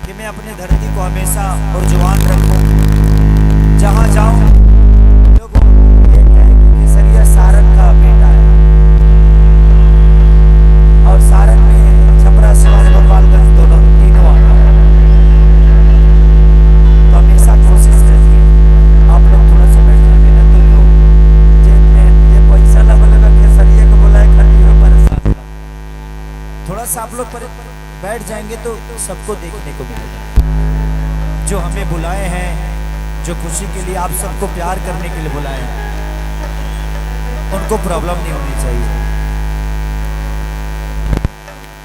कि मैं अपनी धरती को हमेशा और जुबान रखूं। जहां जाऊं लोगों ये कहे कि केसरिया सारन का बेटा है, और सारन में छपरा सिवान गोपालगंज दोनों तीनों आता है। तो हमेशा कोशिश रहती है आप लोग थोड़ा सा बैठ जाए ना, तो जेब में ये पैसा लगा केसरिया को बुलाए खड़ी हो परेशान। थोड़ा सा आप लोग बैठ जाएंगे तो सबको देखने को मिलेगा। जो हमें बुलाए हैं, जो खुशी के लिए आप सबको प्यार करने के लिए बुलाए हैं, उनको प्रॉब्लम नहीं होनी चाहिए।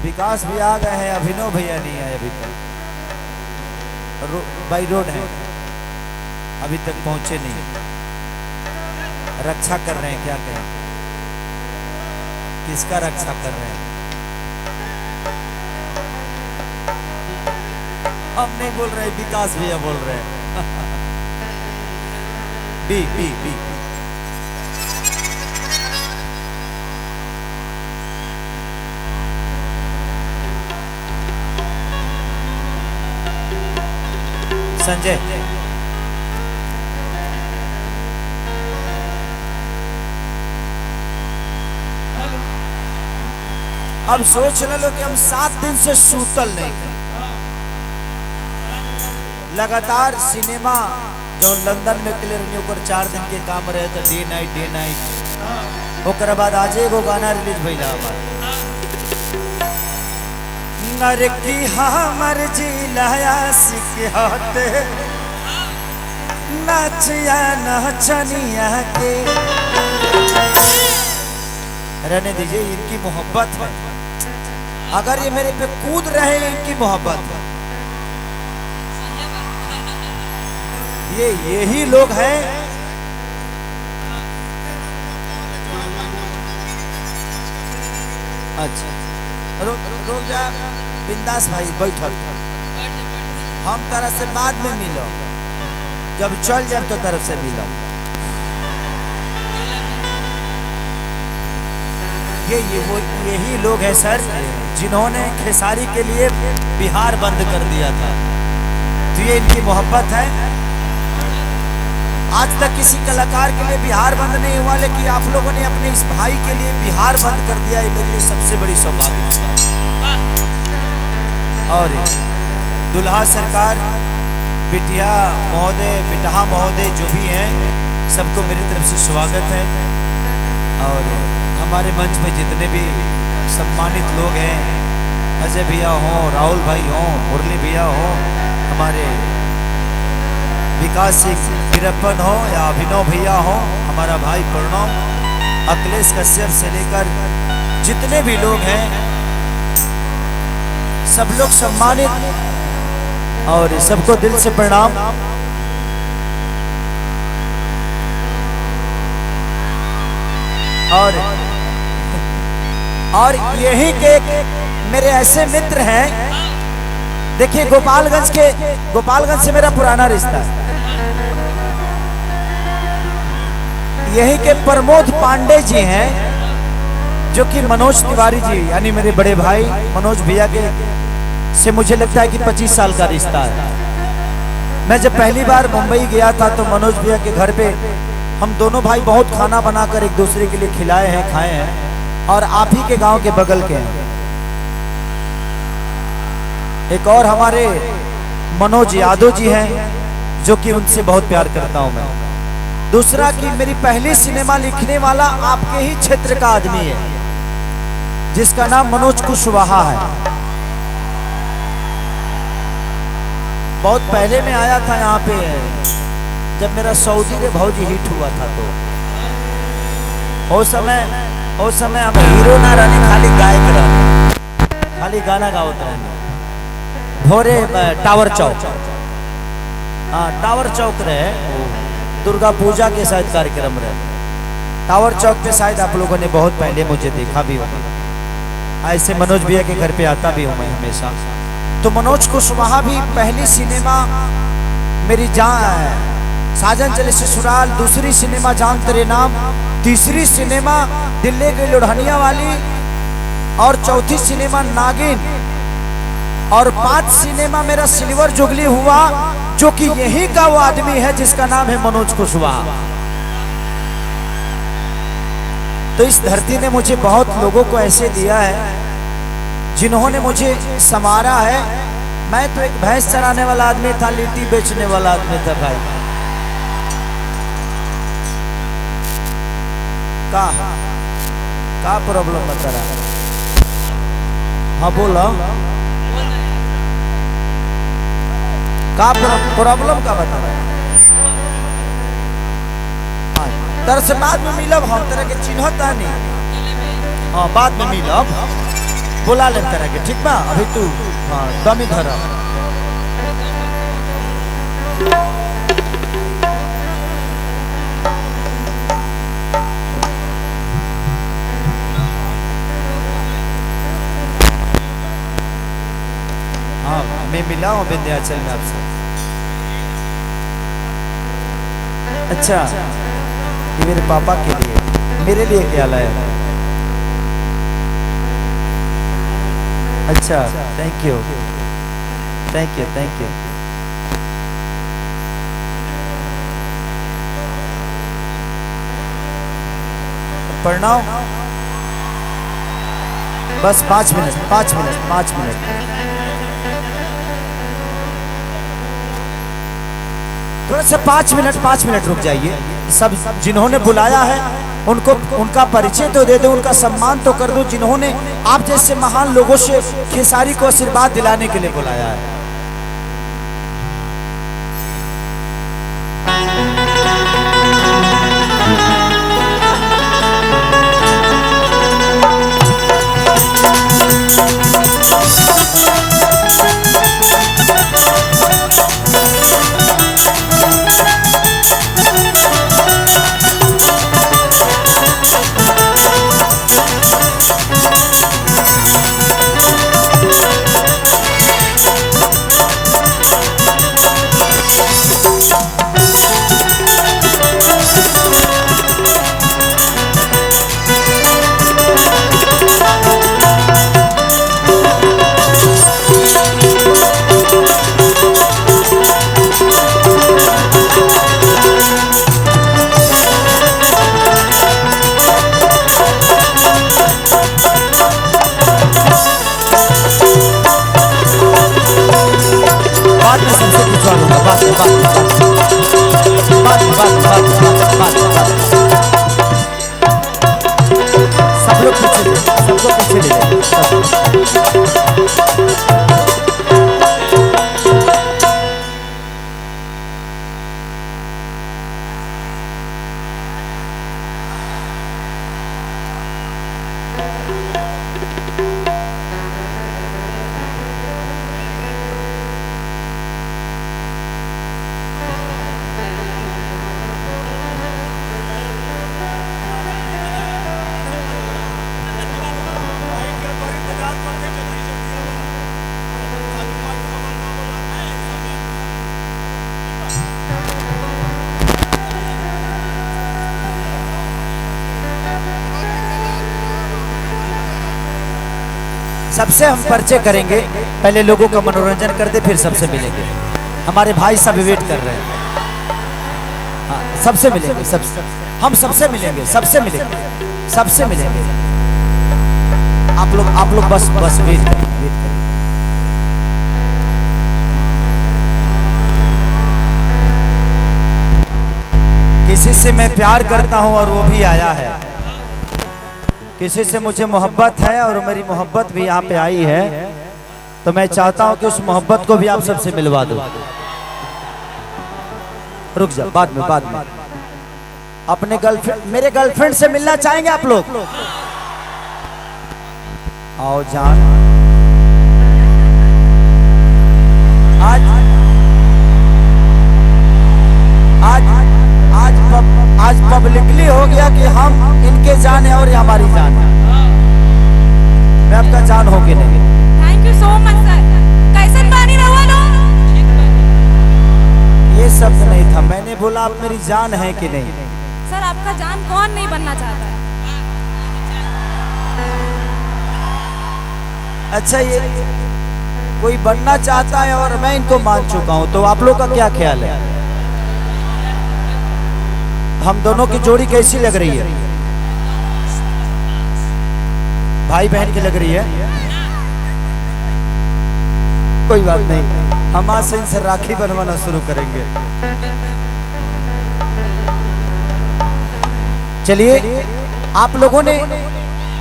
विकास भी आ गए हैं, अभिनव भैया नहीं आए अभी तक, बाई रोड है, अभी तक पहुंचे नहीं। रक्षा कर रहे हैं, क्या कहें, किसका रक्षा कर रहे हैं? हम नहीं बोल रहे, विकास भैया बोल रहे हैं। बी बी बी संजय, अब सोच लो कि हम 7 दिन से सूतल नहीं, लगातार सिनेमा जो लंदन में क्लियर नहीं होकर 4 दिन के काम रहे तो डे नाइट ओकर बाद आज एगो गाना रिलीज भइला नर की हमर जिलाया सिखते नाचिया नचनिया के। रहने दीजिए, इनकी मोहब्बत है, अगर ये मेरे पे कूद रहे हैं इनकी मोहब्बत है। ये यही लोग हैं अच्छा रुक जा बिंदास भाई, बैठल हम तरह से बाद में मिलो, जब चल जाए तो तरफ से मिलो। यही लोग हैं सर जिन्होंने खेसारी के लिए बिहार बंद कर दिया था, तो ये इनकी मोहब्बत है। आज तक किसी कलाकार के लिए बिहार बंद नहीं हुआ, लेकिन आप लोगों ने अपने इस भाई के लिए बिहार बंद कर दिया, ये मेरे लिए सबसे बड़ी सौभाग्य है। और दुल्हा सरकार, बिटिया महोदय, बिटहा महोदय जो भी हैं, सबको मेरी तरफ से स्वागत है। और हमारे मंच में जितने भी सम्मानित लोग हैं, अजय भैया हों, राहुल भाई हों, मुरली भैया हों, हमारे विकास सिंह वीरप्पन हो या अभिनव भैया हो, हमारा भाई प्रणव, अखिलेश कश्यप से लेकर जितने भी लोग हैं, सब लोग सम्मानित, और सबको दिल से प्रणाम। और यही के मेरे ऐसे मित्र हैं, देखिए गोपालगंज से मेरा पुराना रिश्ता है। यही के प्रमोद पांडे जी हैं, जो कि मनोज तिवारी जी यानी मेरे बड़े भाई मनोज भैया के से मुझे लगता है कि 25 साल का रिश्ता है। मैं जब पहली बार मुंबई गया था तो मनोज भैया के घर पे हम दोनों भाई बहुत खाना बनाकर एक दूसरे के लिए खिलाए हैं, खाए हैं, और आप ही के गांव के बगल के हैं। एक और हमारे मनोज यादव जी हैं, जो कि उनसे बहुत प्यार करता हूं मैं। दूसरा कि मेरी पहली सिनेमा लिखने वाला आपके ही क्षेत्र का आदमी है, जिसका नाम मनोज कुशवाहा है। बहुत पहले में आया था यहाँ पे, जब मेरा सऊदी रे भौजी हिट हुआ था, तो उस समय हम हीरो ना रहने, खाली गायक रहने, खाली गाना गाते रहने। भोरे टावर चौक, हाँ टावर चौक रहे, दुर्गा पूजा के शायद कार्यक्रम रहे, टावर चौक पे शायद आप लोगों ने बहुत पहले मुझे देखा भी होगा। ऐसे मनोज भैया के घर पे आता भी हूँ मैं हमेशा। तो मनोज कुशवाहा भी पहली सिनेमा मेरी साजन चले ससुराल, दूसरी सिनेमा जान तेरे नाम, तीसरी सिनेमा दिल्ली की लोढ़निया वाली, और चौथी सिनेमा नागिन, और 5 सिनेमा मेरा सिल्वर जुबली हुआ, जो कि यही का वो आदमी है जिसका नाम है मनोज कुशवाहा। तो इस धरती ने मुझे बहुत लोगों को ऐसे दिया है जिन्होंने मुझे संवारा है। मैं तो एक भैंस चराने वाला आदमी था, लिट्टी बेचने वाला आदमी था भाई। का प्रॉब्लम बता रहा? हाँ बोलो, का प्रॉब्लम का बता रहा? तरह से बाद में मिलब, हम तरह के चिन्हता नहीं। हाँ बाद में मिलब, बुला ले तरह के, ठीक बा? अभी तू हाँ दमी धर। हाँ मैं मिला हूँ विंध्याचल में आपसे। अच्छा ये मेरे पापा के लिए, मेरे लिए क्या लाया? अच्छा thank you thank you thank you. प्रणाम। बस 5 मिनट 5 मिनट 5 मिनट। थोड़ा सा 5 मिनट रुक जाइए। सब जिन्होंने बुलाया है उनको उनका परिचय तो दे दो, उनका सम्मान तो कर दो, जिन्होंने आप जैसे महान लोगों से खेसारी को आशीर्वाद दिलाने के लिए बुलाया है। सब लोग पीछे ले जाए। सबसे हम परिचय करेंगे, पहले लोगों का मनोरंजन कर दे, फिर सबसे मिलेंगे। हमारे भाई सब वेट कर रहे हैं। हाँ सबसे मिलेंगे, हम सबसे मिलेंगे, सबसे मिलेंगे। आप लोग बस वेट करिए। किसी से मैं प्यार करता हूं और वो भी आया है, किसी से मुझे मोहब्बत है और मेरी मोहब्बत भी यहाँ पे आई है, तो मैं चाहता हूँ कि उस मोहब्बत को भी आप सबसे मिलवा दो। रुक जा, बाद में अपने गर्लफ्रेंड, मेरे गर्लफ्रेंड से मिलना चाहेंगे आप लोग? आओ जान। आज पब्लिकली हो गया कि हम इनके जान है और ये हमारी जान है। मैं आपका जान हो कि नहीं? Thank you so much sir. कैसन बानी रहुआ लोग? ये शब्द नहीं था, मैंने बोला आप मेरी जान है कि नहीं। सर आपका जान कौन नहीं बनना चाहता है? अच्छा कोई बनना चाहता है और मैं इनको मान चुका हूं, तो आप लोग का क्या ख्याल है? हम दोनों की जोड़ी कैसी लग रही है? भाई बहन की लग रही है? कोई बात नहीं, हम आज से इनसे राखी बनवाना शुरू करेंगे। चलिए आप लोगों ने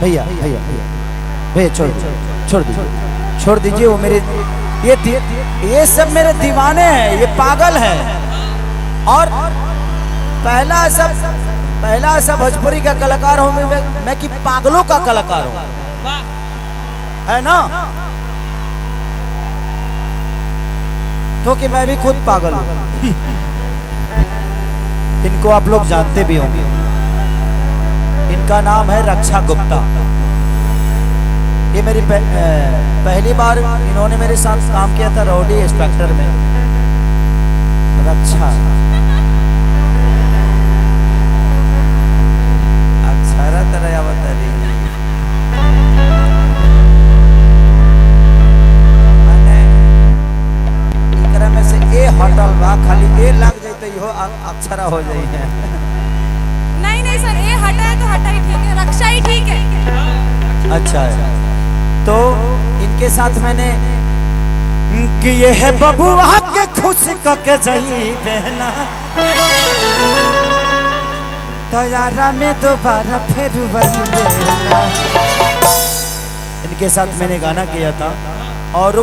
भैया भैया भैया भैया छोड़ दीजिए वो मेरे ये सब मेरे दीवाने हैं, ये पागल हैं। और पहला ऐसा भोजपुरी का कलाकार हूं मैं कि पागलों का कलाकार हूं, है ना? क्योंकि मैं भी खुद पागल हूं। इनको आप लोग जानते भी होंगे, इनका नाम है रक्षा गुप्ता। ये मेरी पहली बार इन्होंने मेरे साथ काम किया था रॉडी इंस्पेक्टर में। रक्षा अक्षरा तरह बता रही में से ए होटल बा, खाली ए लग जाए तो यो अक्षरा हो जाई है। नहीं सर, ये हटा है तो हटा ही ठीक है, रक्षा ही ठीक है। अच्छा है, तो इनके साथ मैंने कि ये है बबुआ के खुश के जाई बहना तैयारा में दोबारा फिर बंदेला। इनके साथ मैंने गाना किया था और